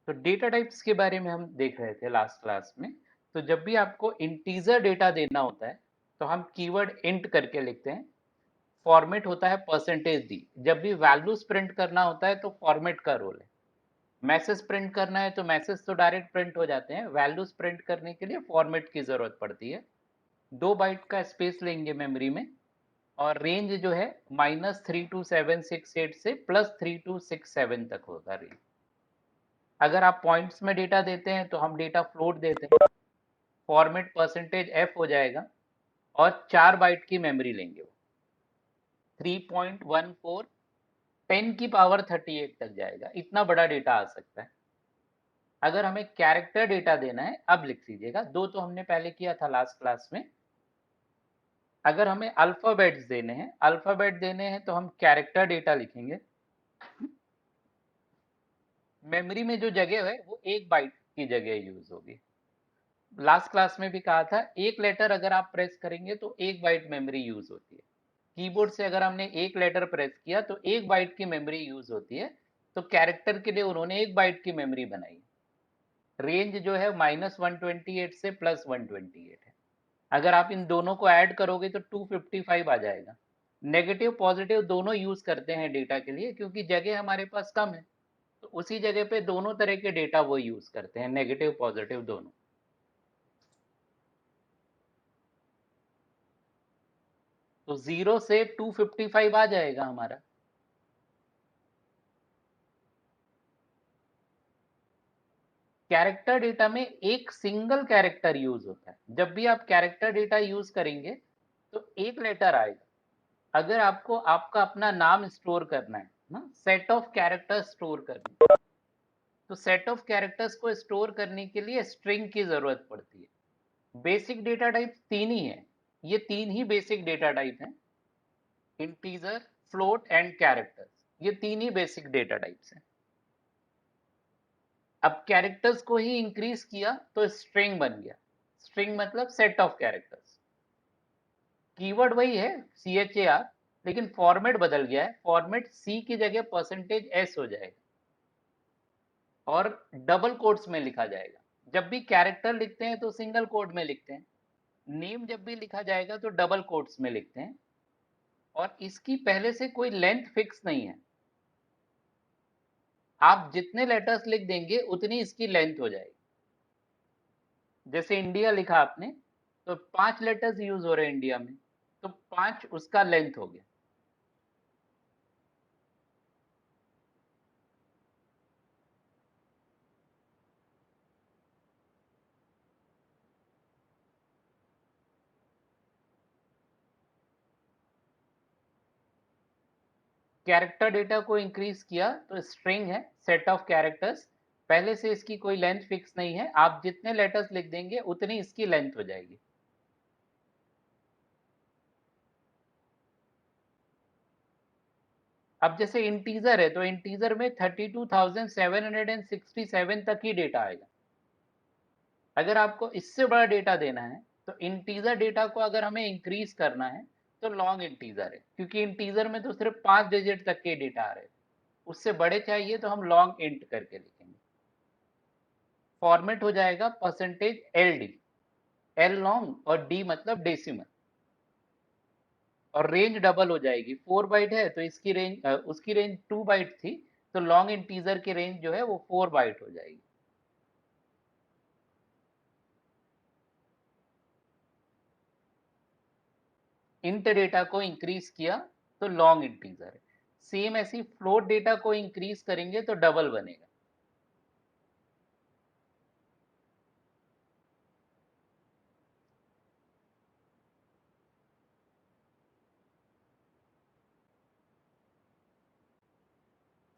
तो data types के बारे में हम देख रहे थे लास्ट क्लास में। तो जब भी आपको इंटीजर डेटा देना होता है तो हम कीवर्ड इंट करके लिखते हैं। फॉर्मेट होता है परसेंटेज डी। जब भी वैल्यूज प्रिंट करना होता है तो फॉर्मेट का रोल है। मैसेज प्रिंट करना है तो मैसेज तो डायरेक्ट प्रिंट हो जाते हैं, वैल्यूज प्रिंट करने के लिए फॉर्मेट की जरूरत पड़ती है। 2 बाइट का स्पेस लेंगे मेमोरी में, और रेंज जो है -32768 से +3267 तक होगा रेंज। अगर आप पॉइंट्स में डेटा देते हैं तो हम डेटा फ्लोट देते हैं। फॉर्मेट परसेंटेज एफ हो जाएगा और 4 बाइट की मेमोरी लेंगे वो। 3.14 10 की पावर 38 तक जाएगा, इतना बड़ा डेटा आ सकता है। अगर हमें कैरेक्टर डेटा देना है, अब लिख लीजिएगा, दो तो हमने पहले किया था लास्ट क्लास में। अगर हमें अल्फाबेट्स देने हैं, अल्फाबेट देने हैं तो हम कैरेक्टर डेटा लिखेंगे। मेमोरी में जो जगह है वो 1 बाइट की जगह यूज होगी। लास्ट क्लास में भी कहा था, एक लेटर अगर आप प्रेस करेंगे तो 1 बाइट मेमोरी यूज होती है। कीबोर्ड से अगर हमने एक लेटर प्रेस किया तो 1 बाइट की मेमोरी यूज होती है। तो कैरेक्टर के लिए उन्होंने 1 बाइट की मेमोरी बनाई। रेंज जो है -128 से +128 है। अगर आप इन दोनों को ऐड करोगे तो 255 आ जाएगा। नेगेटिव पॉजिटिव दोनों यूज करते हैं डेटा के लिए, क्योंकि जगह हमारे पास कम है। तो उसी जगह पे दोनों तरह के डेटा वो यूज करते हैं, नेगेटिव पॉजिटिव दोनों। तो 0 से 255 आ जाएगा हमारा। कैरेक्टर डेटा में एक सिंगल कैरेक्टर यूज होता है। जब भी आप कैरेक्टर डेटा यूज करेंगे तो एक लेटर आएगा। अगर आपको आपका अपना नाम स्टोर करना है ना, सेट ऑफ कैरेक्टर्स स्टोर करना है, तो सेट ऑफ कैरेक्टर्स को स्टोर करने के लिए स्ट्रिंग की जरूरत पड़ती है। बेसिक डेटा टाइप तीन ही है। ये तीन ही बेसिक डेटा टाइप हैं: इंटीजर, फ्लोट एंड कैरेक्टर्स। ये तीन ही बेसिक डेटा टाइप्स हैं। अब कैरेक्टर्स को ही इंक्रीज किया तो स्ट्रिंग बन गया। स्ट्रिंग मतलब सेट ऑफ कैरेक्टर्स। कीवर्ड वही है, CHAR, लेकिन फॉर्मेट बदल गया है। फॉर्मेट सी की जगह %s हो जाएगा और डबल कोट्स में लिखा जाएगा। जब भी कैरेक्टर लिखते हैं तो सिंगल कोट में लिखते हैं। नेम जब भी लिखा जाएगा तो डबल कोट्स में लिखते हैं। और इसकी पहले से कोई लेंथ फिक्स नहीं है। आप जितने लेटर्स लिख देंगे उतनी इसकी लेंथ हो जाएगी। जैसे इंडिया लिखा आपने, तो 5 लेटर्स यूज हो रहे हैं इंडिया में, तो 5 उसका लेंथ हो गया। कैरेक्टर डेटा को इंक्रीज किया तो स्ट्रिंग है, सेट ऑफ कैरेक्टर्स। पहले से इसकी कोई लेंथ फिक्स नहीं है, आप जितने लेटर्स लिख देंगे उतनी इसकी लेंथ हो जाएगी। अब जैसे इंटीजर है तो इंटीजर में 32,767 तक ही डेटा आएगा। अगर आपको इससे बड़ा डेटा देना है तो इंटीजर डेटा को अगर हमें इंक्रीज करना है तो लॉन्ग इंटीजर है, क्योंकि इंटीजर में तो सिर्फ 5 डिजिट तक के डेटा आ रहे हैं। उससे बड़े चाहिए तो हम लॉन्ग इंट करके लिखेंगे। फॉर्मेट हो जाएगा %LD। एल लॉन्ग और डी मतलब डेसिमल। और रेंज डबल हो जाएगी। 4 बाइट है तो इसकी रेंज उसकी रेंज 2 बाइट थी, तो लॉन्ग इंटीजर की रेंज जो है वो 4 बाइट हो जाएगी। इंट डेटा को इंक्रीज किया तो लॉन्ग इंटीजर है। सेम ऐसी फ्लोट डेटा को इंक्रीज करेंगे तो डबल बनेगा।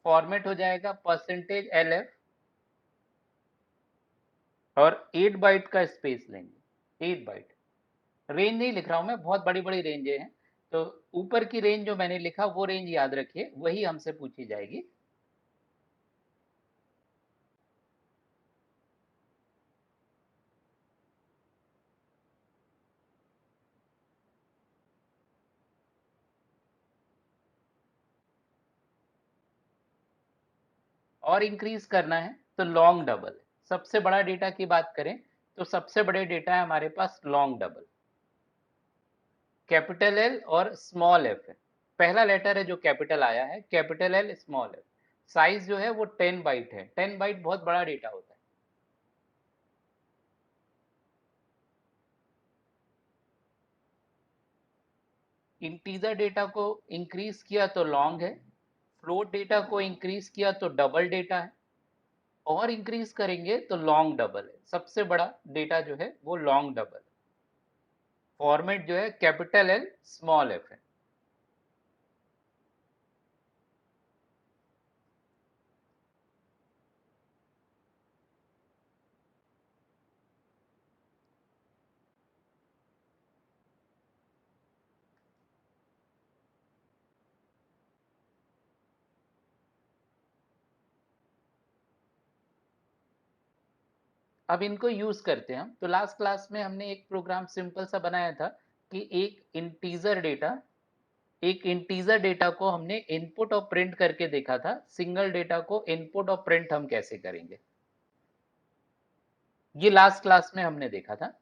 फॉर्मेट हो जाएगा %LF और 8 बाइट का स्पेस लेंगे। 8 बाइट। रेंज नहीं लिख रहा हूं मैं, बहुत बड़ी बड़ी रेंजें हैं। तो ऊपर की रेंज जो मैंने लिखा वो रेंज याद रखिए, वही हमसे पूछी जाएगी। और इंक्रीज करना है तो लॉन्ग डबल है। सबसे बड़ा डेटा की बात करें तो सबसे बड़े डेटा है हमारे पास लॉन्ग डबल, कैपिटल एल और स्मॉल एफ है। पहला लेटर है जो कैपिटल आया है, capital L small F. Size जो है वो 10 बाइट है। 10 बाइट बहुत बड़ा डेटा होता है। इंटीजर डेटा को इंक्रीज किया तो लॉन्ग है, फ्लोट डेटा को इंक्रीज किया तो डबल डेटा है, और इंक्रीज करेंगे तो लॉन्ग डबल है। सबसे बड़ा डेटा जो है वो लॉन्ग डबल है। फॉर्मेट जो है कैपिटल एल स्मॉल एफ है। अब इनको यूज करते हैं हम। तो लास्ट क्लास में हमने एक प्रोग्राम सिंपल सा बनाया था कि एक इंटीजर डेटा को हमने इनपुट और प्रिंट करके देखा था। सिंगल डेटा को इनपुट और प्रिंट हम कैसे करेंगे, ये लास्ट क्लास में हमने देखा था।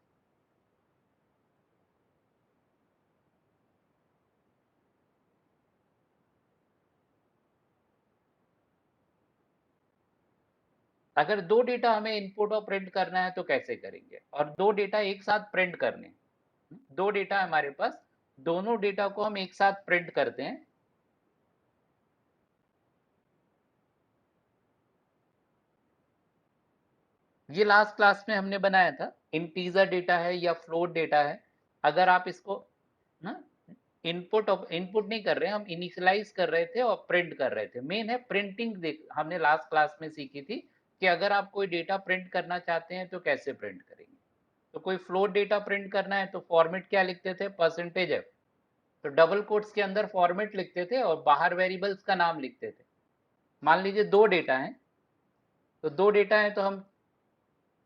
अगर दो डेटा हमें इनपुट और प्रिंट करना है तो कैसे करेंगे, और दो डेटा एक साथ प्रिंट करने। दो डेटा हमारे पास, दोनों डेटा को हम एक साथ प्रिंट करते हैं। ये लास्ट क्लास में हमने बनाया था। इंटीजर डेटा है या फ्लोट डेटा है, अगर आप इसको ना इनपुट नहीं कर रहे हैं, हम इनिशियलाइज कर रहे थे और प्रिंट कर रहे थे। मेन है प्रिंटिंग। देख, हमने लास्ट क्लास में सीखी थी कि अगर आप कोई डेटा प्रिंट करना चाहते हैं तो कैसे प्रिंट करेंगे। तो कोई फ्लोट डेटा प्रिंट करना है तो फॉर्मेट क्या लिखते थे, परसेंटेज एफ। तो डबल कोट्स के अंदर फॉर्मेट लिखते थे और बाहर वेरिएबल्स का नाम लिखते थे। मान लीजिए दो डेटा हैं, तो दो डेटा हैं तो हम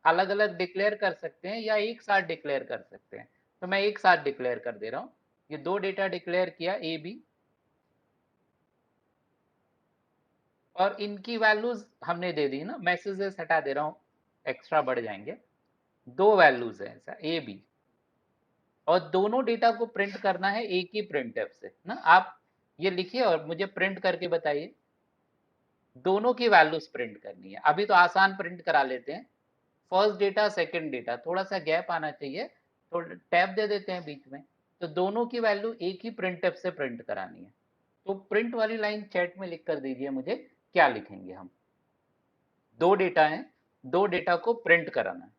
अलग अलग डिक्लेयर कर सकते हैं या एक साथ डिक्लेयर कर सकते हैं। तो मैं एक साथ डिक्लेयर कर दे रहा हूं। ये दो डेटा डिक्लेयर किया, ए बी, और इनकी वैल्यूज हमने दे दी ना। मैसेजेस हटा दे रहा हूं, एक्स्ट्रा बढ़ जाएंगे। दो वैल्यूज है ऐसा, ए बी, और दोनों डेटा को प्रिंट करना है एक ही प्रिंट एफ से ना। आप ये लिखिए और मुझे प्रिंट करके बताइए। दोनों की वैल्यूज प्रिंट करनी है। अभी तो आसान प्रिंट करा लेते हैं, फर्स्ट डेटा सेकंड डेटा, थोड़ा सा गैप आना चाहिए तो टैब दे देते हैं बीच में। तो दोनों की वैल्यू एक ही प्रिंट एफ से प्रिंट करानी है। तो प्रिंट वाली लाइन चैट में लिख कर दीजिए मुझे, क्या लिखेंगे हम। दो डेटा हैं, दो डेटा को प्रिंट कराना है।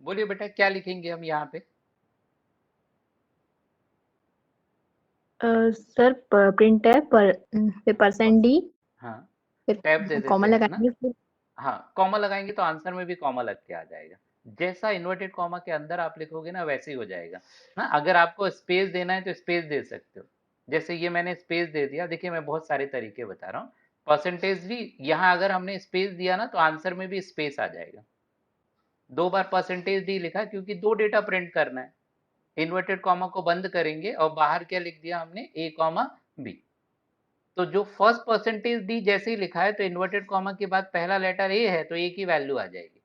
बोलिए बेटा, क्या लिखेंगे हम यहाँ पे। सर प्रिंट है पर फिर परसेंट डी, हाँ, फिर टैब दे देते कॉमा हैं ना। लगाएंगे फिर। हाँ, कॉमा लगाएंगे तो आंसर में भी कॉमा लग के आ जाएगा। जैसा इन्वर्टेड कॉमा के अंदर आप लिखोगे ना वैसे ही हो जाएगा ना। अगर आपको स्पेस देना है तो स्पेस दे सकते हो। जैसे ये मैंने स्पेस दे दिया। देखिए मैं बहुत सारे तरीके बता रहा हूँ। परसेंटेज भी यहाँ अगर हमने स्पेस दिया ना तो आंसर में भी स्पेस आ जाएगा। दो बार परसेंटेज डी लिखा क्योंकि दो डेटा प्रिंट करना है। इन्वर्टेड कॉमा को बंद करेंगे और बाहर क्या लिख दिया हमने, ए कॉमा बी। तो जो फर्स्ट परसेंटेज डी जैसे ही लिखा है तो इन्वर्टेड कॉमा के बाद पहला लेटर ए है तो ए की वैल्यू आ जाएगी।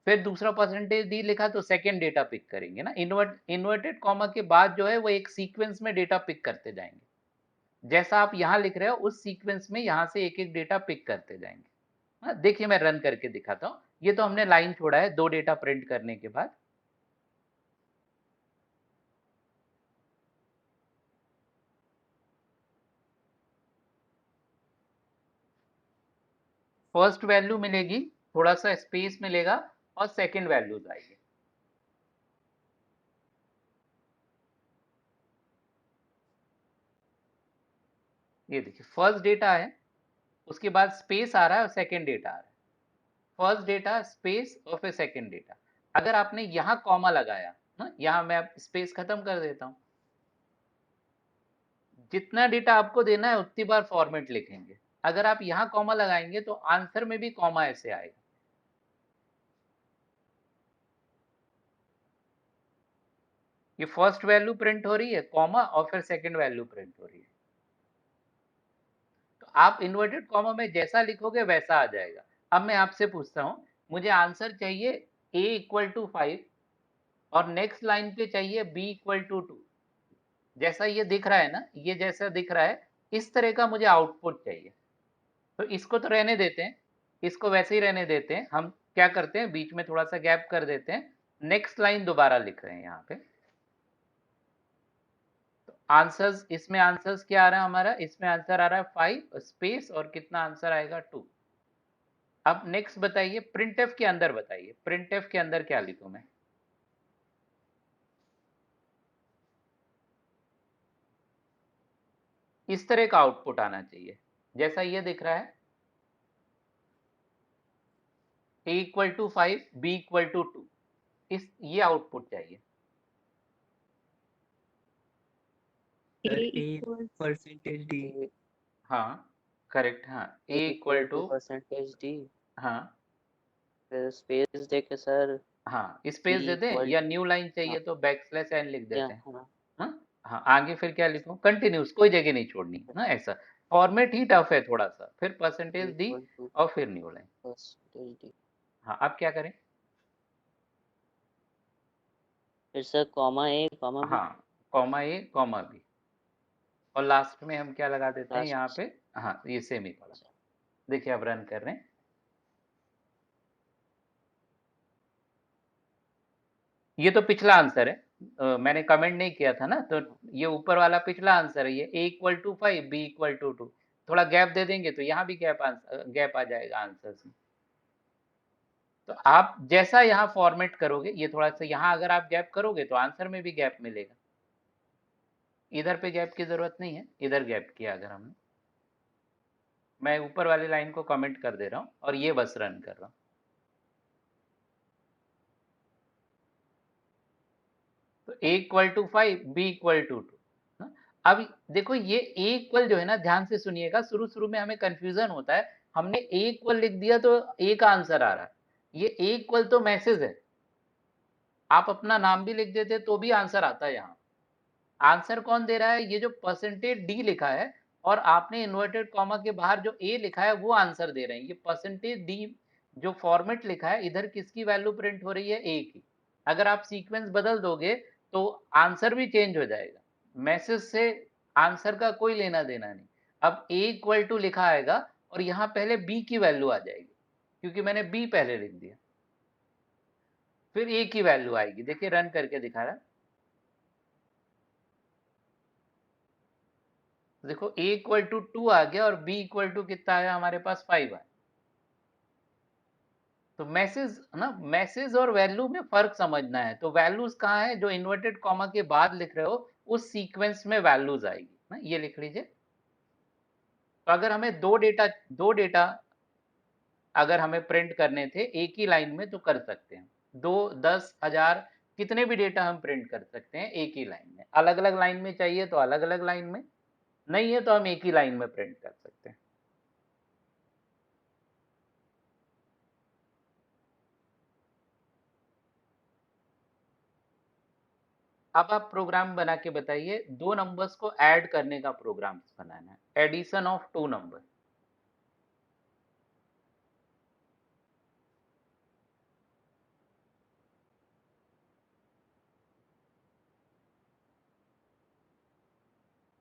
फिर दूसरा परसेंटेज डी लिखा तो सेकेंड डेटा पिक करेंगे ना। इन्वर्टेड कॉमा के बाद जो है वो एक सीक्वेंस में डेटा पिक करते जाएंगे। जैसा आप यहाँ लिख रहे हो उस सीक्वेंस में यहाँ से एक एक डेटा पिक करते जाएंगे। हाँ, देखिए मैं रन करके दिखाता हूँ। ये तो हमने लाइन छोड़ा है दो डेटा प्रिंट करने के बाद। फर्स्ट वैल्यू मिलेगी, थोड़ा सा स्पेस मिलेगा और सेकंड वैल्यूज आएगी। ये देखिए फर्स्ट डेटा है, उसके बाद स्पेस आ रहा है और सेकंड डेटा आ रहा है। फर्स्ट डेटा स्पेस और फिर सेकंड डेटा। अगर आपने यहाँ कॉमा लगाया ना, यहाँ मैं अब स्पेस खत्म कर देता हूँ। जितना डेटा आपको देना है उतनी बार फॉर्मेट लिखेंगे। अगर आप यहाँ कॉमा लगाएंगे तो आंसर में भी कॉमा ऐसे आएगा। ये फर्स्ट वैल्यू प्रिंट हो रही है कॉमा और फिर सेकंड वैल्यू प्रिंट हो रही है। तो आप इन्वर्टेड कॉमा में जैसा लिखोगे वैसा आ जाएगा। अब मैं आपसे पूछता हूं, मुझे आंसर चाहिए a इक्वल टू 5 और नेक्स्ट लाइन पे चाहिए b इक्वल टू 2। जैसा ये दिख रहा है ना, ये जैसा दिख रहा है, इस तरह का मुझे आउटपुट चाहिए। तो इसको तो रहने देते हैं, इसको वैसे ही रहने देते हैं। हम क्या करते हैं, बीच में थोड़ा सा गैप कर देते हैं, नेक्स्ट लाइन दोबारा लिख रहे हैं यहाँ पे। तो आंसर्स, इसमें आंसर्स क्या आ रहा है हमारा, इसमें आंसर आ रहा है 5 स्पेस और कितना आंसर आएगा 2। अब नेक्स्ट बताइए, प्रिंटफ के अंदर बताइए, प्रिंटफ के अंदर क्या लिखूं मैं। इस तरह का आउटपुट आना चाहिए जैसा ये दिख रहा है, a equal to 5 b equal to 2। इस ये आउटपुट चाहिए। A sir A equals percentage D, हाँ करेक्ट, हाँ a A equal equal to to, percentage D, हाँ फिर स्पेस देके सर हाँ बी स्पेस दे दें इक्वल या न्यू लाइन हाँ चाहिए तो बैकस्लैश एन लिख या देते हैं। हाँ हाँ हाँ आगे फिर क्या लिखूं, कंटिन्यूस, कोई जगह नहीं छोड़नी ना, ऐसा फॉर्मेट ही टफ है थोड़ा सा। फिर B percentage D equal to और फिर न्यू लाइन। परसेंटेज डी, हाँ अब क्या करें, फिर सर कॉमा ए कॉमा बी हाँ कॉमा ए कॉमा बी और लास्ट में हम क्या लगा देते हैं यहाँ लास्ट। पे, हाँ ये सेमी कॉलम। देखिए अब रन कर रहे हैं, ये तो पिछला आंसर है, मैंने कमेंट नहीं किया था ना, तो ये ऊपर वाला पिछला आंसर है, ये a equal to 5 b equal to 2। थोड़ा गैप दे देंगे तो यहाँ भी गैप आ जाएगा आंसर्स में। तो आप जैसा यहाँ फॉर्मेट करोगे, ये थोड़ा सा यहाँ अगर आप गैप करोगे तो आंसर में भी गैप मिलेगा। इधर पे गैप की जरूरत नहीं है, इधर गैप किया अगर हमने, मैं ऊपर वाली लाइन को कमेंट कर दे रहा हूँ और ये बस रन कर रहा हूँ। तो a equal to 5 b equal to 2। अब देखो ये a इक्वल जो है ना, ध्यान से सुनिएगा, शुरू शुरू में हमें कंफ्यूजन होता है, हमने a इक्वल लिख दिया तो a का आंसर आ रहा है। ये a इक्वल तो मैसेज है, आप अपना नाम भी लिख देते तो भी आंसर आता है। यहाँ आंसर कौन दे रहा है, ये जो परसेंटेज डी लिखा है और आपने इन्वर्टेड कॉमा के बाहर जो ए लिखा है वो आंसर दे रहे हैं। ये परसेंटेज डी जो फॉर्मेट लिखा है, इधर किसकी वैल्यू प्रिंट हो रही है, ए की। अगर आप सीक्वेंस बदल दोगे तो आंसर भी चेंज हो जाएगा, मैसेज से आंसर का कोई लेना देना नहीं। अब ए इक्वल टू लिखा आएगा और यहाँ पहले बी की वैल्यू आ जाएगी, क्योंकि मैंने बी पहले लिख दिया, फिर ए की वैल्यू आएगी। देखिए रन करके दिखा रहा है, देखो a इक्वल टू 2 आ गया और b इक्वल टू कितना आया हमारे पास 5 आया। तो मैसेज ना, मैसेज और वैल्यू में फर्क समझना है। तो वैल्यूज कहाँ है, जो इन्वर्टेड कॉमा के बाद लिख रहे हो उस सीक्वेंस में वैल्यूज आएगी ना, ये लिख लीजिए। तो अगर हमें दो डेटा अगर हमें प्रिंट करने थे एक ही लाइन में तो कर सकते हैं, 2 10 1000 कितने भी डेटा हम प्रिंट कर सकते हैं एक ही लाइन में। अलग अलग लाइन में चाहिए तो अलग अलग लाइन में, नहीं है तो हम एक ही लाइन में प्रिंट कर सकते हैं। अब आप प्रोग्राम बना के बताइए, दो नंबर्स को ऐड करने का प्रोग्राम बनाना है, addition of two number.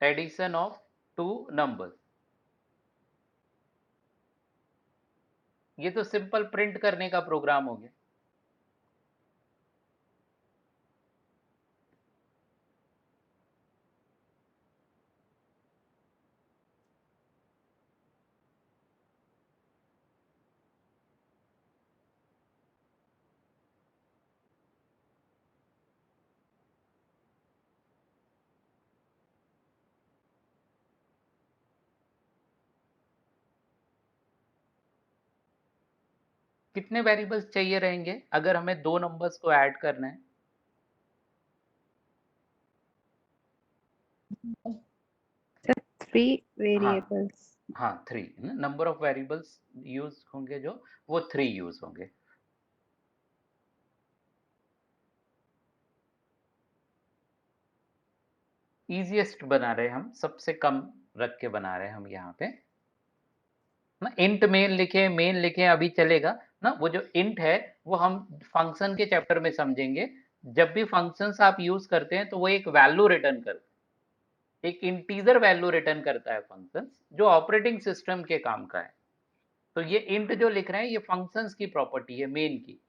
Addition of two numbers, ये तो सिंपल प्रिंट करने का प्रोग्राम हो गया। कितने वेरिएबल्स चाहिए रहेंगे अगर हमें 2 नंबर्स को ऐड करना है? Sir 3 variables. हाँ 3 नंबर ऑफ वेरिएबल्स यूज होंगे जो वो 3 यूज होंगे। इजीएस्ट बना रहे हम, सबसे कम रख के बना रहे हैं हम यहाँ पे ना। इंट मेन लिखे अभी चलेगा ना। वो जो इंट है वो हम फंक्शन के चैप्टर में समझेंगे। जब भी फंक्शंस आप यूज करते हैं तो वो एक वैल्यू रिटर्न करता है, एक इंटीजर वैल्यू रिटर्न करता है फंक्शन, जो ऑपरेटिंग सिस्टम के काम का है। तो ये इंट जो लिख रहे हैं ये फंक्शंस की प्रॉपर्टी है मेन की।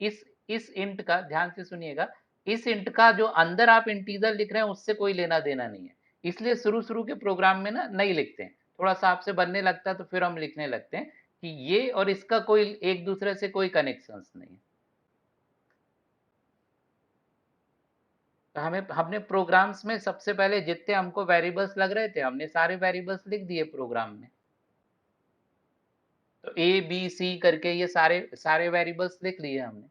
इस इंट का ध्यान से सुनिएगा, इस इंट का जो अंदर आप इंटीजर लिख रहे हैं उससे कोई लेना देना नहीं है। इसलिए शुरू के प्रोग्राम में ना नहीं लिखते हैं, थोड़ा सा आपसे बनने लगता है तो फिर हम लिखने लगते हैं कि ये और इसका कोई एक दूसरे से कोई कनेक्शंस नहीं है। तो हमने प्रोग्राम्स में सबसे पहले जितने हमको वेरिएबल्स लग रहे थे हमने सारे वेरिएबल्स लिख दिए प्रोग्राम में। तो ए बी सी करके ये सारे वेरिएबल्स लिख लिए हमने।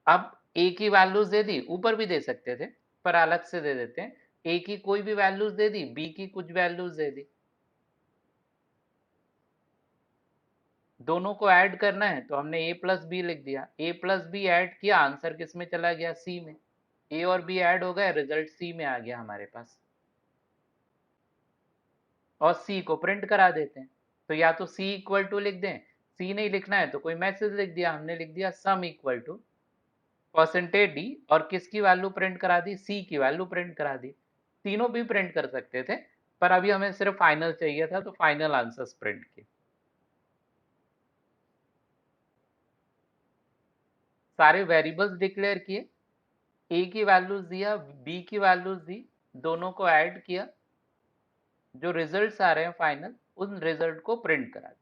अब ए की वैल्यूज दे दी, ऊपर भी दे सकते थे पर अलग से दे देते हैं। ए की कोई भी वैल्यूज दे दी, बी की कुछ वैल्यूज दे दी, दोनों को ऐड करना है तो हमने ए प्लस बी लिख दिया। ए प्लस बी ऐड किया, आंसर किस में चला गया? सी में। ए और बी ऐड हो गए, रिजल्ट सी में आ गया हमारे पास। और सी को प्रिंट करा देते हैं। तो या तो सी इक्वल टू लिख दें, सी नहीं लिखना है तो कोई मैसेज लिख दिया, हमने लिख दिया sum equal to percentage D, और किसकी वैल्यू प्रिंट करा दी? सी की वैल्यू प्रिंट करा दी। तीनों भी प्रिंट कर सकते थे पर अभी हमें सिर्फ फाइनल चाहिए था तो फाइनल आंसर्स प्रिंट किए। सारे वेरिएबल्स डिक्लेयर किए, ए की वैल्यूज दिया, बी की वैल्यूज दी, दोनों को ऐड किया, जो रिजल्ट्स आ रहे हैं फाइनल उन रिजल्ट को प्रिंट करा दिया।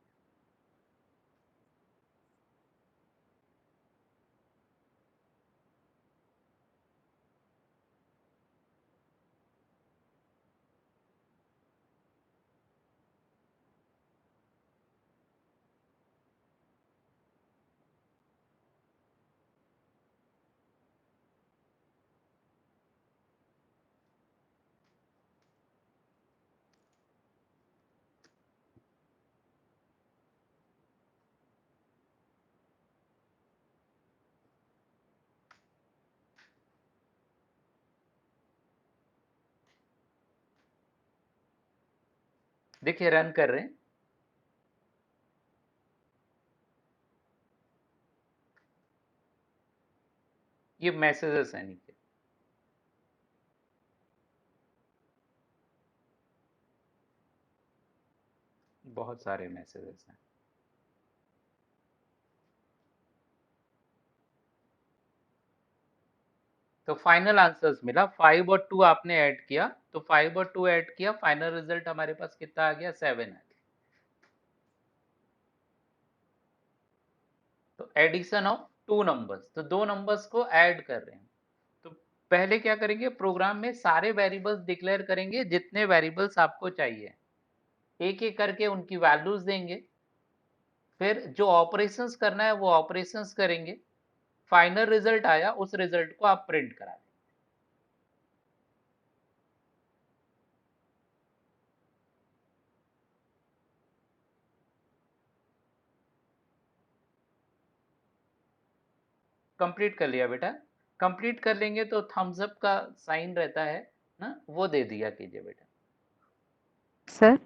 देखिए रन कर रहे हैं, ये मैसेजेस हैं नीचे। बहुत सारे मैसेजेस हैं। तो फाइनल आंसर्स मिला, 5 और 2 आपने ऐड किया तो 5 और 2 ऐड किया, फाइनल रिजल्ट हमारे पास कितना आ गया? 7 आ गया। तो एडिशन ऑफ 2 नंबर्स, तो 2 नंबर्स को ऐड कर रहे हैं। तो पहले क्या करेंगे, प्रोग्राम में सारे वेरिएबल्स डिक्लेयर करेंगे जितने वेरिएबल्स आपको चाहिए, एक एक करके उनकी वैल्यूज देंगे, फिर जो ऑपरेशंस करना है वो ऑपरेशंस करेंगे, फाइनल रिजल्ट आया उस रिजल्ट को आप प्रिंट करा दें। कंप्लीट कर लिया बेटा? कंप्लीट कर लेंगे तो थम्स अप का साइन रहता है ना, वो दे दिया कीजिए बेटा। सर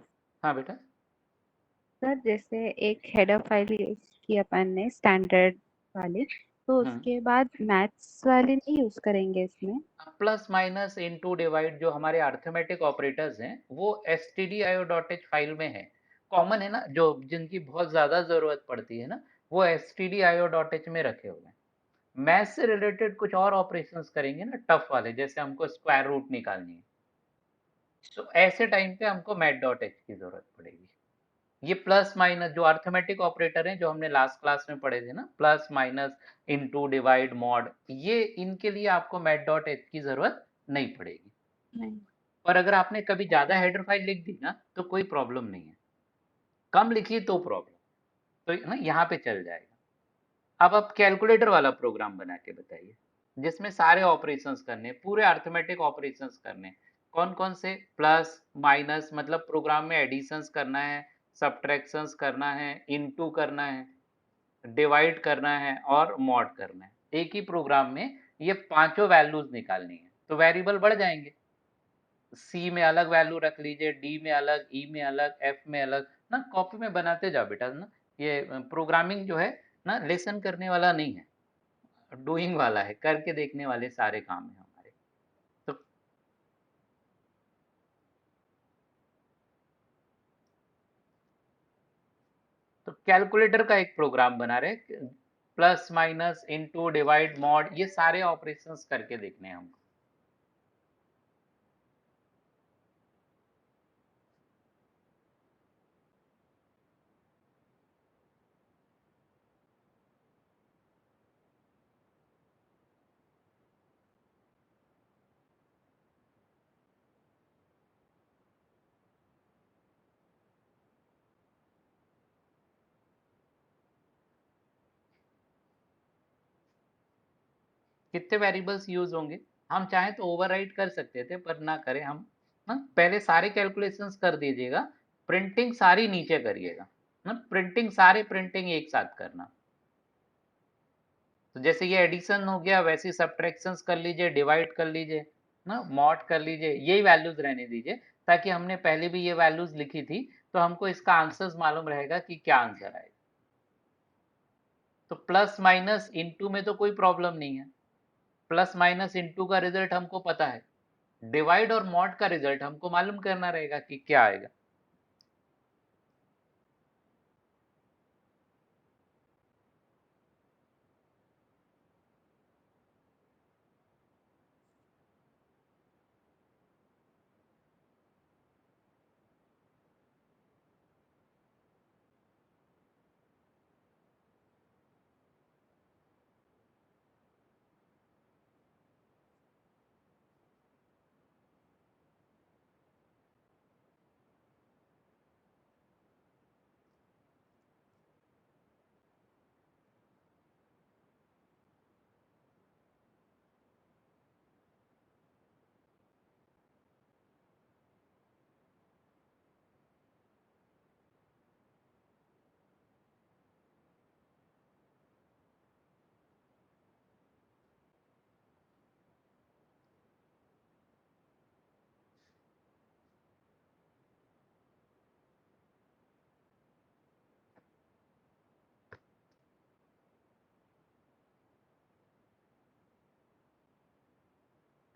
हाँ बेटा। सर जैसे एक हेडर फाइल यूज की अपन ने स्टैंडर्ड वाली, तो उसके बाद मैथ्स वाली नहीं यूज करेंगे इसमें? प्लस माइनस इनटू डिवाइड जो हमारे अर्थमेटिक ऑपरेटर्स हैं वो stdio.h फाइल में है, कॉमन है ना, जो जिनकी बहुत ज्यादा जरूरत पड़ती है ना वो stdio.h में रखे हुए हैं। मैथ से रिलेटेड कुछ और ऑपरेशंस करेंगे ना टफ वाले, जैसे हमको स्क्वायर रूट निकालनी है, तो ऐसे टाइम पे हमको मैथ.h की जरूरत पड़ेगी। ये प्लस माइनस जो अर्थमेटिक ऑपरेटर हैं जो हमने लास्ट क्लास में पढ़े थे ना, plus minus into divide mod, ये इनके लिए आपको मैथ.h की जरूरत नहीं पड़ेगी। नहीं। पर अगर आपने कभी ज्यादा हेडर फाइल लिख दी ना तो कोई प्रॉब्लम नहीं है, कम लिखी तो प्रॉब्लम। तो ना यहाँ पे चल जाएगा। अब आप कैलकुलेटर वाला प्रोग्राम बना के बताइए, जिसमें सारे ऑपरेशंस करने, पूरे अर्थमेटिक ऑपरेशंस करने। कौन कौन से? प्लस माइनस, मतलब प्रोग्राम में एडिशंस करना है, सब्ट्रैक्शंस करना है, इनटू करना है, डिवाइड करना है और मॉड करना है। एक ही प्रोग्राम में ये पांचों वैल्यूज निकालनी है, तो वेरिएबल बढ़ जाएंगे। सी में अलग वैल्यू रख लीजिए, डी में अलग, ई में अलग, एफ में अलग। ना कॉपी में बनाते जाओ बेटा ना। ये प्रोग्रामिंग जो है ना, लेसन करने वाला नहीं है, डूइंग वाला है, करके देखने वाले सारे काम है हमारे। तो कैलकुलेटर का एक प्रोग्राम बना रहे, plus minus into divide mod, ये सारे ऑपरेशंस करके देखने हैं हमको। कितने वेरिएबल्स यूज होंगे? हम चाहें तो ओवरराइड कर सकते थे, पर ना करें हम। ना पहले सारे कैलकुलेशंस कर दीजिएगा, प्रिंटिंग सारी नीचे करिएगा। ना प्रिंटिंग, सारे प्रिंटिंग एक साथ करना। तो जैसे ये एडिशन हो गया, वैसे ही सब्ट्रैक्शंस कर लीजिए, डिवाइड कर लीजिए, ना मॉड कर लीजिए, यही वैल्यूज रहने दीजिए, ताकि हमने पहले भी ये वैल्यूज लिखी थी, तो हमको इसका आंसर्स मालूम रहेगा कि क्या आंसर आएगा। तो प्लस माइनस इनटू में तो कोई प्रॉब्लम नहीं है, प्लस माइनस इनटू का रिजल्ट हमको पता है। डिवाइड और मॉड का रिजल्ट हमको मालूम करना रहेगा कि क्या आएगा।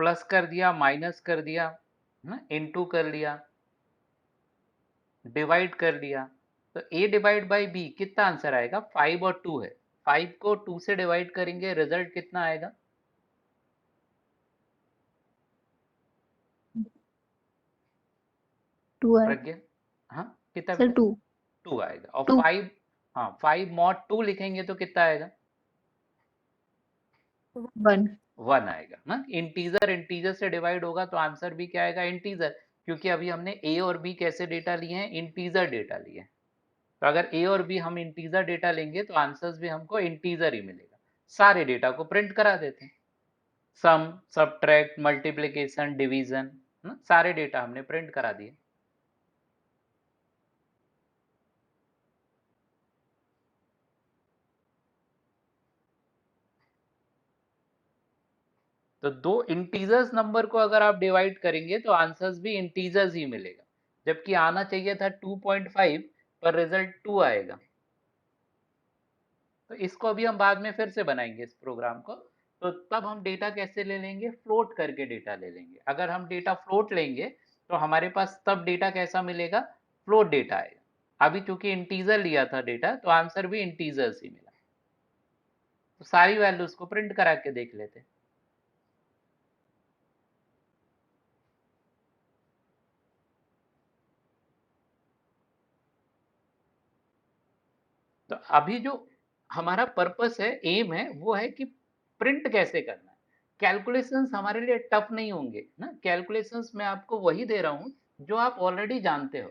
प्लस कर दिया, माइनस कर दिया, ना इनटू कर लिया, डिवाइड कर लिया। तो a डिवाइड बाई बी कितना आंसर आएगा? 5 और 2 है। 5 को 2 से डिवाइड करेंगे, रिजल्ट कितना आएगा? 2 आएगा प्रज्ञा, हाँ कितना सर, बेटा? 2। 2 आएगा। और 2। 5, हाँ 5 मॉड 2 लिखेंगे तो कितना आएगा? 1। 1 आएगा ना। इंटीजर इंटीजर से डिवाइड होगा तो आंसर भी क्या आएगा? इंटीजर, क्योंकि अभी हमने ए और बी कैसे डेटा लिए हैं? इंटीजर डेटा लिए हैं। तो अगर ए और बी हम इंटीजर डेटा लेंगे तो आंसर्स भी हमको इंटीजर ही मिलेगा। सारे डेटा को प्रिंट करा देते हैं, सम, सब्ट्रैक्ट, मल्टीप्लिकेशन, डिवीजन, ना सारे डेटा हमने प्रिंट करा दिए। तो दो इंटीजर्स नंबर को अगर आप डिवाइड करेंगे तो आंसर्स भी इंटीजर्स ही मिलेगा, जबकि आना चाहिए था 2.5, पर रिजल्ट 2 आएगा। तो इसको अभी हम बाद में फिर से बनाएंगे इस प्रोग्राम को। तो तब हम डेटा कैसे ले लेंगे? फ्लोट करके डेटा ले लेंगे। अगर हम डेटा फ्लोट लेंगे तो हमारे पास तब डेटा कैसा मिलेगा? फ्लोट डेटा आएगा। अभी चूंकि इंटीजर लिया था डेटा, तो आंसर भी इंटीजर्स ही मिला। तो सारी वैल्यूज को प्रिंट करा के देख लेते। तो अभी जो हमारा पर्पस है, एम है, वो है कि प्रिंट कैसे करना है। कैलकुलेशंस हमारे लिए टफ नहीं होंगे ना। कैलकुलेशंस मैं आपको वही दे रहा हूं जो आप ऑलरेडी जानते हो।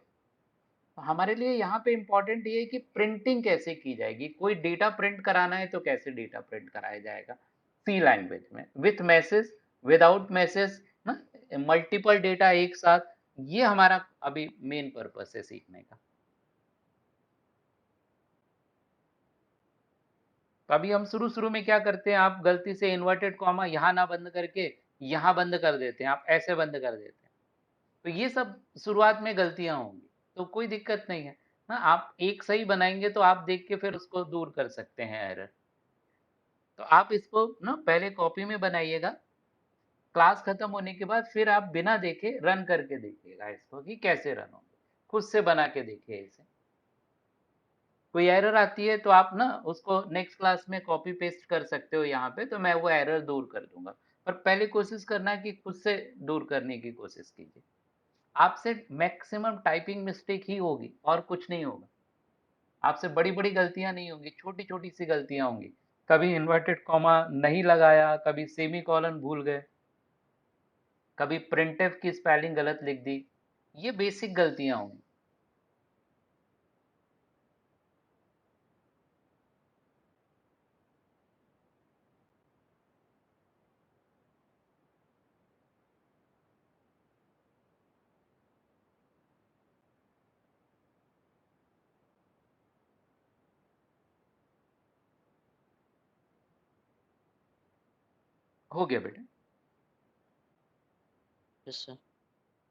हमारे लिए यहाँ पे इम्पोर्टेंट ये है कि प्रिंटिंग कैसे की जाएगी। कोई डेटा प्रिंट कराना है तो कैसे डेटा प्रिंट कराया जाएगा सी लैंग्वेज में, विथ मैसेज, विदाउट मैसेज, ना, मल्टीपल डेटा एक साथ। ये हमारा अभी मेन पर्पस है सीखने का। तो अभी हम शुरू में क्या करते हैं, आप गलती से इन्वर्टेड कॉमा यहाँ ना बंद करके यहाँ बंद कर देते हैं, आप ऐसे बंद कर देते हैं। तो ये सब शुरुआत में गलतियां होंगी, तो कोई दिक्कत नहीं है ना। आप एक सही बनाएंगे तो आप देख के फिर उसको दूर कर सकते हैं एरर। तो आप इसको ना पहले कॉपी में बनाइएगा, क्लास खत्म होने के बाद फिर आप बिना देखे रन करके देखिएगा इसको कि कैसे रन होंगे, खुद से बना के देखिए इसे। कोई एरर आती है तो आप ना उसको नेक्स्ट क्लास में कॉपी पेस्ट कर सकते हो यहाँ पे, तो मैं वो एरर दूर कर दूंगा। पर पहले कोशिश करना कि खुद से दूर करने की कोशिश कीजिए। आपसे मैक्सिमम टाइपिंग मिस्टेक ही होगी और कुछ नहीं होगा। आपसे बड़ी बड़ी गलतियां नहीं होंगी, छोटी छोटी सी गलतियां होंगी। कभी इन्वर्टेड कॉमा नहीं लगाया, कभी सेमी कॉलन भूल गए, कभी प्रिंटफ की स्पेलिंग गलत लिख दी, ये बेसिक गलतियां होंगी। हो गया बेटा। Yes sir.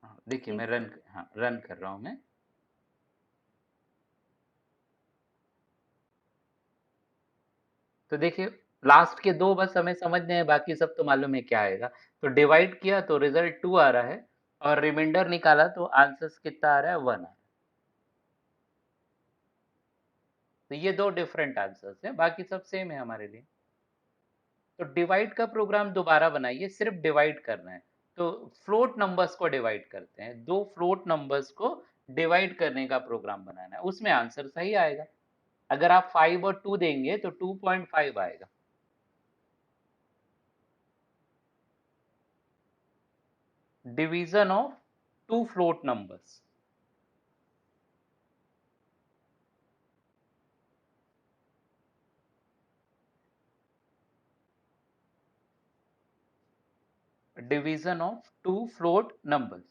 हाँ, देखिए जी मैं रन कर रहा हूँ मैं। तो देखिए लास्ट के दो बस हमें समझने हैं, बाकी सब तो मालूम है क्या आएगा। तो डिवाइड किया तो रिजल्ट 2 आ रहा है, और रिमाइंडर निकाला तो आंसर्स कितना आ रहा है, 1 आ रहा है। तो ये दो डिफरेंट आंसर्स हैं, बाकी सब सेम है हमारे लिए। तो डिवाइड का प्रोग्राम दोबारा बनाइए, सिर्फ डिवाइड करना है। तो फ्लोट नंबर्स को डिवाइड करते हैं, दो फ्लोट नंबर्स को डिवाइड करने का प्रोग्राम बनाना है, उसमें आंसर सही आएगा। अगर आप 5 और 2 देंगे तो 2.5 आएगा। Division of two float numbers. Division of two float numbers.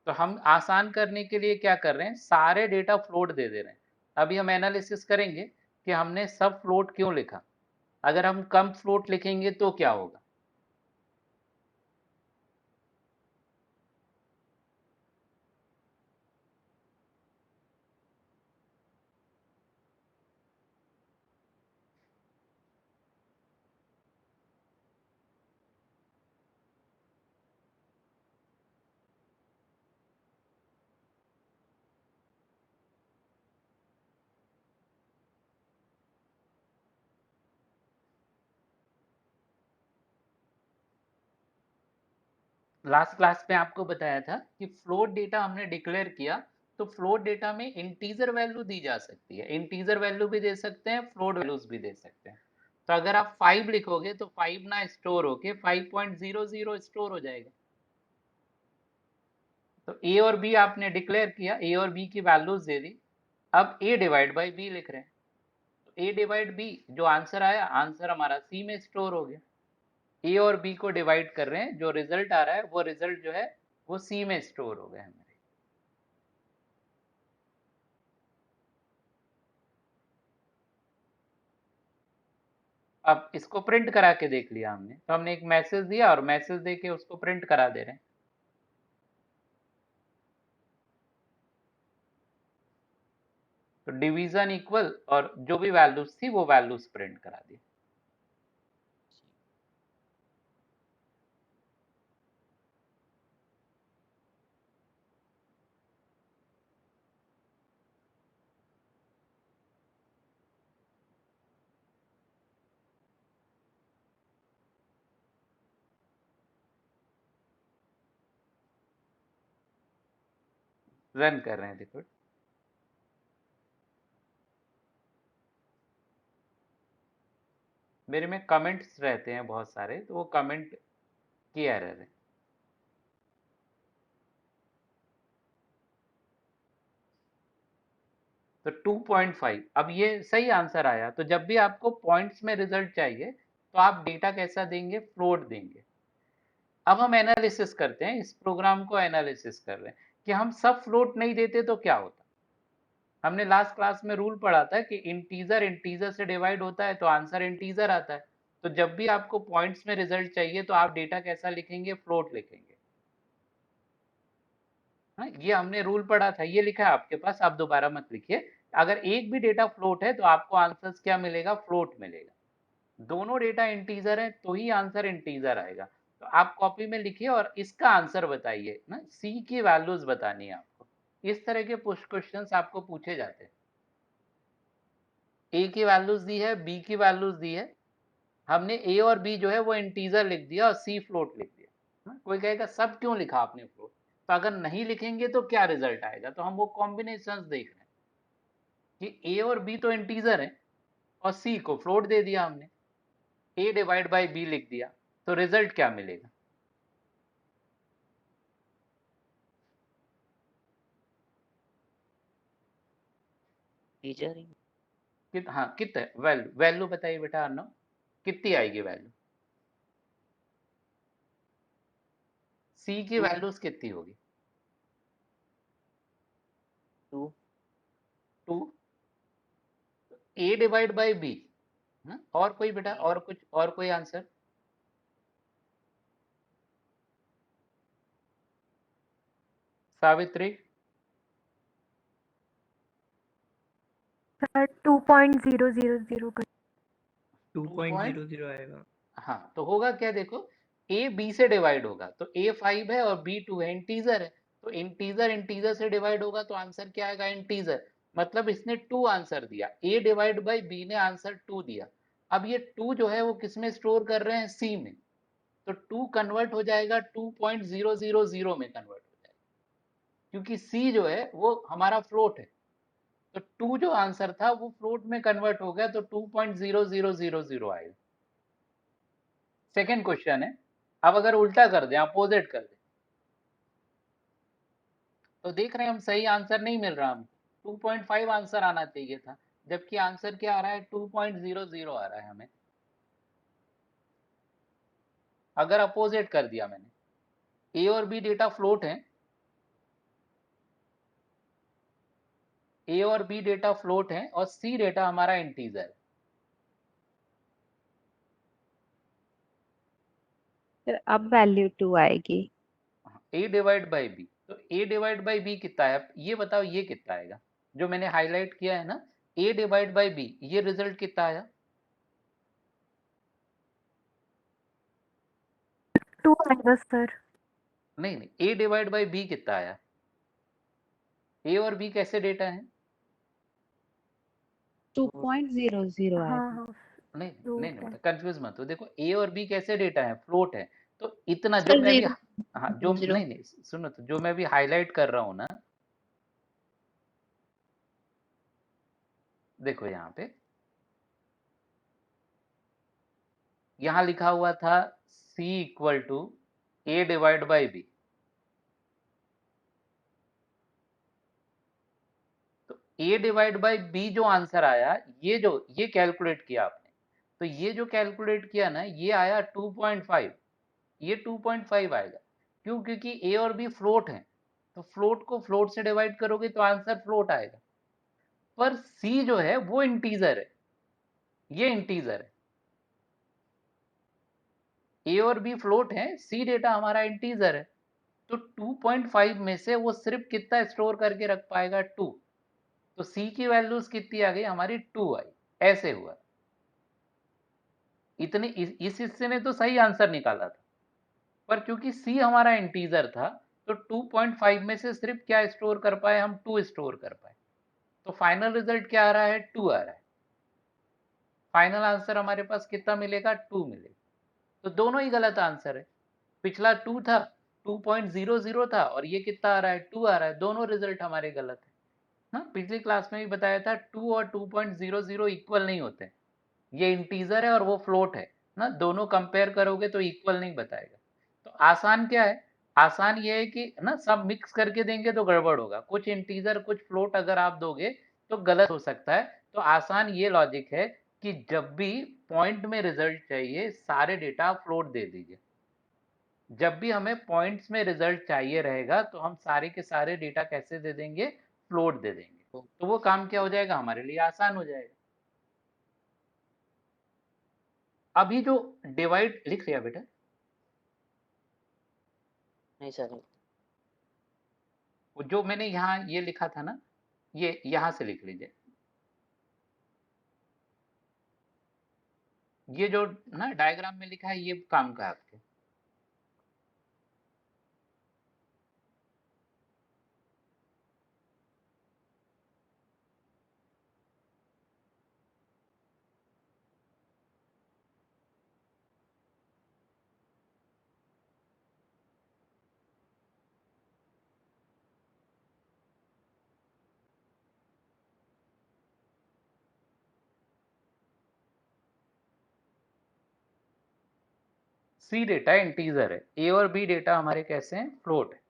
तो हम आसान करने के लिए क्या कर रहे हैं, सारे डेटा फ्लोट दे दे रहे हैं। अभी हम एनालिसिस करेंगे कि हमने सब फ्लोट क्यों लिखा। अगर हम कम फ्लोट लिखेंगे तो क्या होगा। लास्ट क्लास में आपको बताया था कि फ्लोट डेटा हमने डिक्लेयर किया, तो फ्लोट डेटा में इंटीजर वैल्यू दी जा सकती है, इंटीजर वैल्यू भी दे सकते हैं, फ्लोट वैल्यूज भी दे सकते हैं। तो अगर आप 5 लिखोगे तो 5 ना स्टोर होके 5.00 स्टोर हो जाएगा। तो ए और बी आपने डिक्लेयर किया, ए और बी की वैल्यूज दे दी। अब ए डिवाइड बाई बी लिख रहे हैं, तो ए डिवाइड बी जो आंसर आया, आंसर हमारा सी में स्टोर हो गया। ए और बी को डिवाइड कर रहे हैं, जो रिजल्ट आ रहा है वो रिजल्ट जो है वो सी में स्टोर हो गया हमारे। अब इसको प्रिंट करा के देख लिया हमने, तो हमने एक मैसेज दिया और मैसेज दे के उसको प्रिंट करा दे रहे हैं। तो डिवीजन इक्वल और जो भी वैल्यूज थी वो वैल्यूज प्रिंट करा दी। रन कर रहे हैं, देखो मेरे में कमेंट्स रहते हैं बहुत सारे, तो वो कमेंट की एरर है। तो 2.5, अब ये सही आंसर आया। तो जब भी आपको पॉइंट्स में रिजल्ट चाहिए तो आप डेटा कैसा देंगे, फ्लोट देंगे। अब हम एनालिसिस करते हैं, इस प्रोग्राम को एनालिसिस कर रहे हैं कि हम सब फ्लोट नहीं देते तो क्या होता। हमने लास्ट क्लास में रूल पढ़ा था कि इंटीजर इंटीजर से डिवाइड होता है तो आंसर इंटीजर आता है। तो जब भी आपको पॉइंट्स में रिजल्ट चाहिए तो आप डेटा कैसा लिखेंगे, फ्लोट लिखेंगे। हाँ, ये हमने रूल पढ़ा था, ये लिखा है आपके पास, आप दोबारा मत लिखिए। अगर एक भी डेटा फ्लोट है तो आपको आंसर क्या मिलेगा, फ्लोट मिलेगा। दोनों डेटा इंटीजर है तो ही आंसर इंटीजर आएगा। तो आप कॉपी में लिखिए और इसका आंसर बताइए ना, सी की वैल्यूज बतानी है आपको। इस तरह के पुश क्वेश्चंस आपको पूछे जाते हैं। ए की वैल्यूज दी है, बी की वैल्यूज दी है, हमने ए और बी जो है वो इंटीजर लिख दिया और सी फ्लोट लिख दिया। कोई कहेगा सब क्यों लिखा आपने फ्लोट, तो अगर नहीं लिखेंगे तो क्या रिजल्ट आएगा। तो हम वो कॉम्बिनेशंस देख रहे हैं कि ए और बी तो इंटीजर है और सी को फ्लोट दे दिया हमने, ए डिवाइड बाई बी लिख दिया, तो रिजल्ट क्या मिलेगा। टीचर हाँ कितना वैल्यू, वैल्यू बताइए बेटा अर्नव, कितनी आएगी वैल्यू। सी की 2 वैल्यूज कितनी होगी, 2 2। ए डिवाइड बाई बी, और कोई बेटा, और कुछ, और कोई आंसर। सावित्री। सर 2.000 कर 2.00 आएगा। हाँ तो होगा क्या, देखो ए बी से डिवाइड होगा तो ए 5 है और बी 2 है, इंटीजर है। तो इंटीजर इंटीजर से डिवाइड होगा तो आंसर क्या आएगा, इंटीजर। मतलब इसने 2 आंसर दिया, ए डिवाइड बाई बी ने आंसर 2 दिया। अब ये 2 जो है वो किस में स्टोर कर रहे हैं, सी में। तो 2 कन्वर्ट हो जाएगा 2.000 में कन्वर्ट हो जाएगा, क्योंकि सी जो है वो हमारा फ्लोट है। तो 2 जो आंसर था वो फ्लोट में कन्वर्ट हो गया, तो 2.0000 आएगा। सेकेंड क्वेश्चन है, अब अगर उल्टा कर दें, अपोजिट कर दें, तो देख रहे हैं हम सही आंसर नहीं मिल रहा हमको, 2.5 आंसर आना चाहिए था, जबकि आंसर क्या आ रहा है, 2.00 आ रहा है हमें। अगर अपोजिट कर दिया मैंने, ए और बी डेटा फ्लोट है, ए और बी डेटा फ्लोट है और सी डेटा हमारा इंटीजर है। सर अब वैल्यू 2 आएगी। ए डिवाइड बाई बी, तो ए डिवाइड बाई बी कितना है, ये बताओ ये कितना आएगा, जो मैंने हाईलाइट किया है ना, ए डिवाइड बाई बी, ये रिजल्ट कितना आया, 2 आएगा सर। नहीं नहीं, ए डिवाइड बाई बी कितना आया, ए और बी कैसे डेटा है, 2.00 हाँ आएगा। हाँ नहीं दो नहीं नहीं है। बेटा कंफ्यूज मत हो, देखो ए और बी कैसे डेटा है, फ्लोट है। तो इतना जो सर मैं भी, 0 हाँ जो 0 नहीं नहीं सुनो, तो जो मैं भी हाईलाइट कर रहा हूं ना, देखो यहाँ पे, यहाँ लिखा हुआ था C equal to A divide by B. तो ए डिवाइड बाई बी जो आंसर आया, ये कैलकुलेट किया आपने, तो ये जो कैलकुलेट किया ना, ये आया 2.5, ये 2.5 आएगा। क्यों, क्योंकि ए और बी फ्लोट हैं, तो फ्लोट को फ्लोट से डिवाइड करोगे तो आंसर फ्लोट आएगा। पर सी जो है वो इंटीजर है, ये इंटीजर है। ए और बी फ्लोट है, सी डेटा हमारा इंटीजर है। तो 2.5 में से वो सिर्फ कितना स्टोर करके रख पाएगा, 2। तो सी की वैल्यूज कितनी आ गई हमारी, 2 आई। ऐसे हुआ, इतने इस हिस्से ने तो सही आंसर निकाला था, पर क्योंकि सी हमारा इंटीजर था तो 2.5 में से सिर्फ क्या स्टोर कर पाए हम, 2 स्टोर कर पाए। तो फाइनल रिजल्ट क्या आ रहा है, 2 आ रहा है। फाइनल आंसर हमारे पास कितना मिलेगा, 2 मिलेगा। तो दोनों ही गलत आंसर है, पिछला 2 था, 2.00 था, और ये कितना आ रहा है, 2 आ रहा है। दोनों रिजल्ट हमारे गलत है। हाँ, पिछली क्लास में भी बताया था 2 और 2.00 इक्वल नहीं होते, ये इंटीजर है और वो फ्लोट है ना, दोनों कंपेयर करोगे तो इक्वल नहीं बताएगा। तो आसान क्या है, आसान ये है कि ना सब मिक्स करके देंगे तो गड़बड़ होगा, कुछ इंटीजर कुछ फ्लोट अगर आप दोगे तो गलत हो सकता है। तो आसान ये लॉजिक है कि जब भी पॉइंट में रिजल्ट चाहिए सारे डेटा आप फ्लोट दे दीजिए। जब भी हमें पॉइंट्स में रिजल्ट चाहिए रहेगा तो हम सारे के सारे डेटा कैसे दे देंगे, फ्लोट दे देंगे। तो वो काम क्या हो जाएगा, हमारे लिए आसान हो जाएगा। अभी जो डिवाइड लिख लिया बेटा? नहीं सर। वो जो मैंने यहाँ ये लिखा था ना, ये यहाँ से लिख लीजिए। ये जो ना डायग्राम में लिखा है ये काम का है आपके। सी डेटा इंटीजर है, ए और बी डेटा हमारे कैसे हैं, फ्लोट है।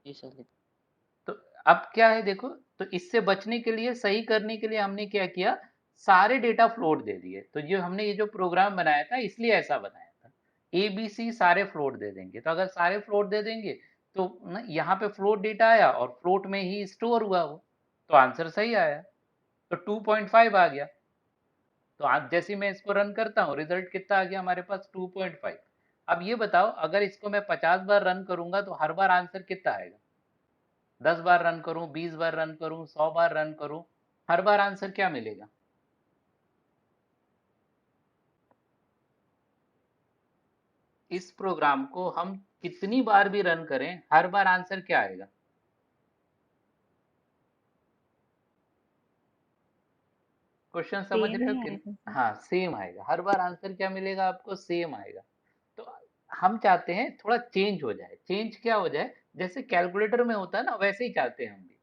जी सर। तो अब क्या है देखो, तो इससे बचने के लिए, सही करने के लिए हमने क्या किया, सारे डेटा फ्लोट दे दिए। तो जो हमने ये जो प्रोग्राम बनाया था इसलिए ऐसा बनाया था, ए बी सी सारे फ्लोट दे देंगे। तो अगर सारे फ्लोट दे देंगे तो ना यहाँ पे फ्लोट डेटा आया और फ्लोट में ही स्टोर हुआ वो, तो आंसर सही आया। तो 2.5 आ गया। तो आज जैसे मैं इसको रन करता हूँ रिजल्ट कितना आ गया हमारे पास, 2.5। अब ये बताओ अगर इसको मैं 50 बार रन करूंगा तो हर बार आंसर कितना आएगा, 10 बार रन करूं, 20 बार रन करूं, 100 बार रन करूं, हर बार आंसर क्या मिलेगा? इस प्रोग्राम को हम कितनी बार भी रन करें हर बार आंसर क्या आएगा? क्वेश्चन समझ सेम रहे हो ही कि आएगा सर। हाँ, सेम आएगा, हर बार आंसर क्या मिलेगा आपको, सेम आएगा। तो हम चाहते हैं थोड़ा चेंज हो जाए। चेंज क्या हो जाए, जैसे कैलकुलेटर में होता है ना वैसे ही चाहते हैं हम भी,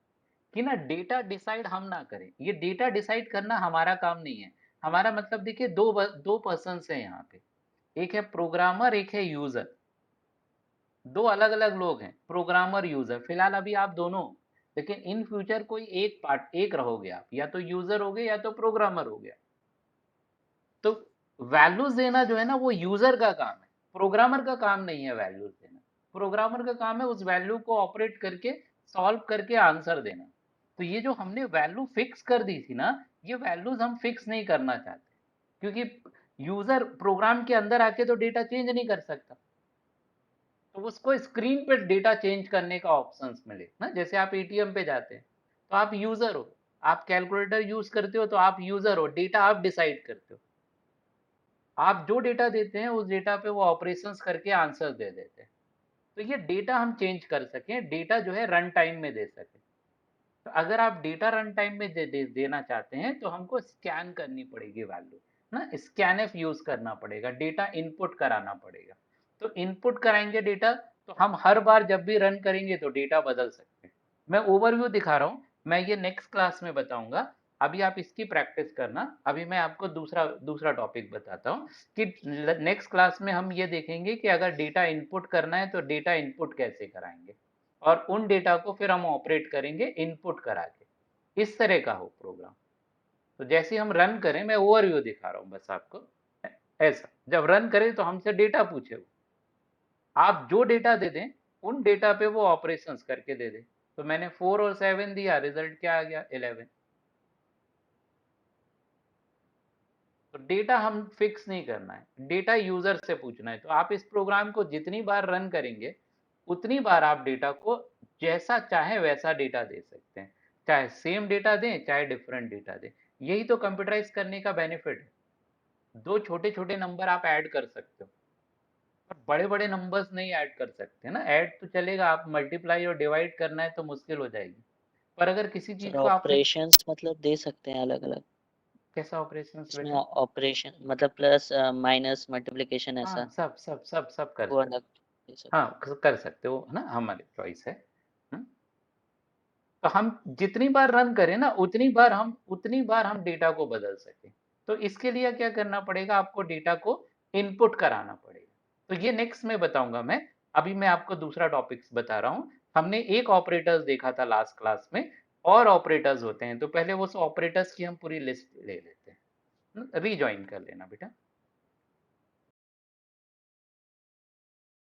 कि ना डेटा डिसाइड हम ना करें। ये डेटा डिसाइड करना हमारा काम नहीं है। हमारा मतलब देखिए दो पर्सन है यहाँ पे, एक है प्रोग्रामर एक है यूजर। दो अलग अलग लोग हैं, प्रोग्रामर यूजर। फिलहाल अभी आप दोनों हो, लेकिन इन फ्यूचर कोई एक पार्ट एक रहोगे आप, या तो यूजर हो गए या तो प्रोग्रामर हो गया। तो वैल्यूज देना जो है ना वो यूजर का काम है, प्रोग्रामर का काम नहीं है वैल्यूज देना। प्रोग्रामर का काम है उस वैल्यू को ऑपरेट करके सॉल्व करके आंसर देना। तो ये जो हमने वैल्यू फिक्स कर दी थी ना, ये वैल्यूज हम फिक्स नहीं करना चाहते, क्योंकि यूजर प्रोग्राम के अंदर आके तो डेटा चेंज नहीं कर सकता। तो उसको स्क्रीन पे डेटा चेंज करने का ऑप्शंस मिले ना, जैसे आप एटीएम पे जाते हैं तो आप यूजर हो, आप कैलकुलेटर यूज करते हो तो आप यूजर हो, डेटा आप डिसाइड करते हो। आप जो डेटा देते हैं उस डेटा पे वो ऑपरेशंस करके आंसर दे देते हैं। तो ये डेटा हम चेंज कर सकें, डेटा जो है रन टाइम में दे सकें। तो अगर आप डेटा रन टाइम में देना चाहते हैं तो हमको स्कैन करनी पड़ेगी वैल्यू ना, स्कैनएफ यूज करना पड़ेगा, डेटा इनपुट कराना पड़ेगा। तो इनपुट कराएंगे डेटा, तो हम हर बार जब भी रन करेंगे तो डेटा बदल सकते हैं। मैं ओवरव्यू दिखा रहा हूँ, मैं ये नेक्स्ट क्लास में बताऊंगा। अभी आप इसकी प्रैक्टिस करना। अभी मैं आपको दूसरा दूसरा टॉपिक बताता हूँ कि नेक्स्ट क्लास में हम ये देखेंगे कि अगर डेटा इनपुट करना है तो डेटा इनपुट कैसे कराएंगे, और उन डेटा को फिर हम ऑपरेट करेंगे इनपुट करा के। इस तरह का हो प्रोग्राम। तो जैसे हम रन करें, मैं ओवरव्यू दिखा रहा हूँ बस आपको। ऐसा जब रन करें तो हमसे डेटा पूछे वो, आप जो डेटा दे दें उन डेटा पे वो ऑपरेशंस करके दे दे। तो मैंने 4 और 7 दिया, रिजल्ट क्या आ गया, 11। तो डेटा हम फिक्स नहीं करना है, डेटा यूजर से पूछना है। तो आप इस प्रोग्राम को जितनी बार रन करेंगे उतनी बार आप डेटा को जैसा चाहे वैसा डेटा दे सकते हैं, चाहे सेम डेटा दें चाहे डिफरेंट डेटा दें। यही तो कंप्यूटराइज करने का बेनिफिट है। दो छोटे छोटे नंबर आप ऐड कर सकते हो, पर बड़े बड़े नंबर्स नहीं ऐड कर सकते ना। ऐड तो चलेगा, आप मल्टीप्लाई और डिवाइड करना है तो मुश्किल हो जाएगी। पर अगर किसी चीज सर को आप ऑपरेशंस मतलब दे सकते हैं अलग अलग। कैसा ऑपरेशंस इसमें बेटा? ऑपरेशन मतलब प्लस माइनस मल्टीप्लिकेशन ऐसा हाँ, सब कर वो सकते अलग ये सब हाँ, कर सकते हो, है ना? हमारी चॉइस है। हुँ? तो हम जितनी बार रन करें ना, उतनी बार हम डेटा को बदल सकें। तो इसके लिए क्या करना पड़ेगा, आपको डेटा को इनपुट कराना पड़ेगा। तो ये नेक्स्ट में बताऊँगा मैं, अभी मैं आपको दूसरा टॉपिक्स बता रहा हूँ। हमने एक ऑपरेटर्स देखा था लास्ट क्लास में, और ऑपरेटर्स होते हैं, तो पहले उस ऑपरेटर्स की हम पूरी लिस्ट ले लेते हैं। रीजॉइन कर लेना बेटा।